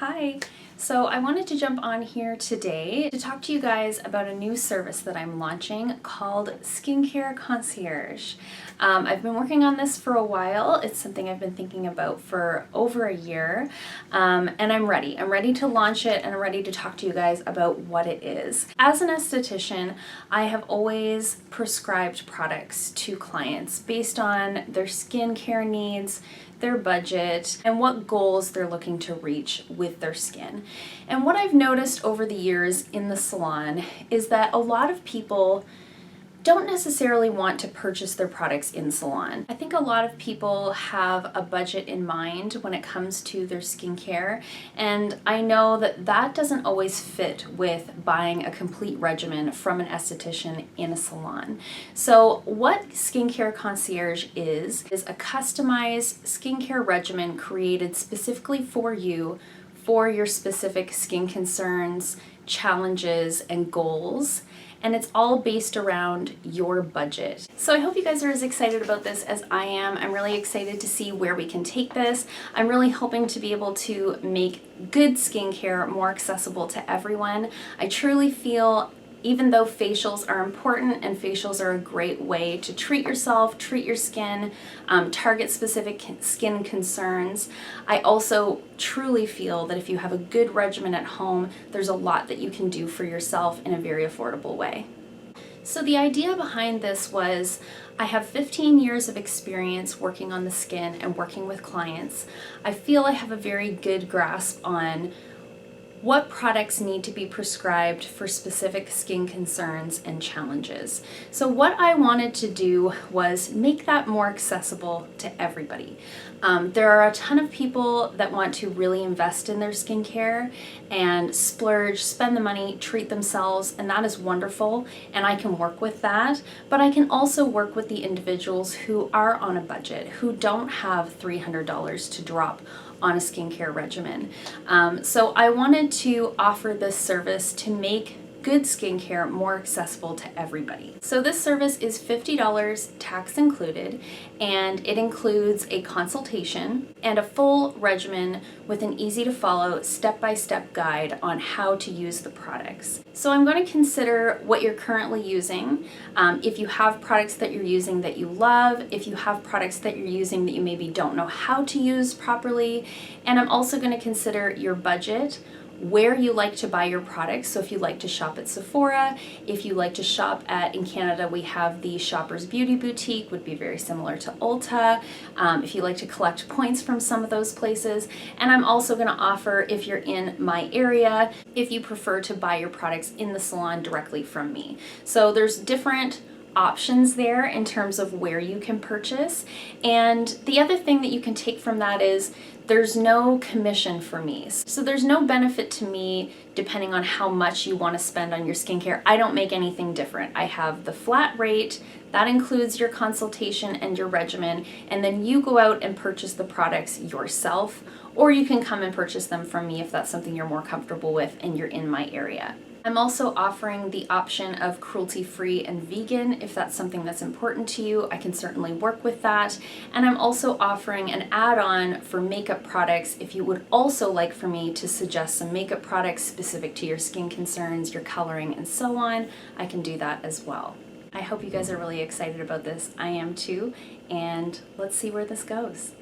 Hi! So I wanted to jump on here today to talk to you guys about a new service that I'm launching called Skin Care Concierge. I've been working on this for a while. It's something I've been thinking about for over a year, and I'm ready. I'm ready to launch it, and I'm ready to talk to you guys about what it is. As an esthetician, I have always prescribed products to clients based on their skincare needs, their budget, and what goals they're looking to reach with their skin. And what I've noticed over the years in the salon is that a lot of people don't necessarily want to purchase their products in salon. I think a lot of people have a budget in mind when it comes to their skincare, and I know that that doesn't always fit with buying a complete regimen from an esthetician in a salon. So what Skincare Concierge is a customized skincare regimen created specifically for you for your specific skin concerns, challenges, and goals. And it's all based around your budget. So I hope you guys are as excited about this as I am. I'm really excited to see where we can take this. I'm really hoping to be able to make good skincare more accessible to everyone. I truly feel even though facials are important and facials are a great way to treat yourself, treat your skin, target specific skin concerns, I also truly feel that if you have a good regimen at home, there's a lot that you can do for yourself in a very affordable way. So the idea behind this was I have 15 years of experience working on the skin and working with clients. I feel I have a very good grasp on what products need to be prescribed for specific skin concerns and challenges. So what I wanted to do was make that more accessible to everybody. There are a ton of people that want to really invest in their skincare and splurge, spend the money, treat themselves, and that is wonderful, and I can work with that. But I can also work with the individuals who are on a budget, who don't have $300 to drop on a skincare regimen. So I wanted to offer this service to make good skincare more accessible to everybody. So this service is $50 tax included, and it includes a consultation and a full regimen with an easy to follow step-by-step guide on how to use the products. So I'm going to consider what you're currently using, if you have products that you're using that you love, if you have products that you're using that you maybe don't know how to use properly, and I'm also going to consider your budget, where you like to buy your products. So if you like to shop at Sephora, if you like to shop at, in Canada we have the Shoppers Beauty Boutique, would be very similar to Ulta, if you like to collect points from some of those places. And I'm also going to offer, if you're in my area, if you prefer to buy your products in the salon directly from me. So there's different options there in terms of where you can purchase. And the other thing that you can take from that is there's no commission for me. So there's no benefit to me depending on how much you want to spend on your skincare. I don't make anything different. I have the flat rate, that includes your consultation and your regimen, and then you go out and purchase the products yourself, or you can come and purchase them from me if that's something you're more comfortable with and you're in my area. I'm also offering the option of cruelty-free and vegan if that's something that's important to you. I can certainly work with that. And I'm also offering an add-on for makeup products if you would also like for me to suggest some makeup products specific to your skin concerns, your coloring, and so on. I can do that as well. I hope you guys are really excited about this. I am too, and let's see where this goes.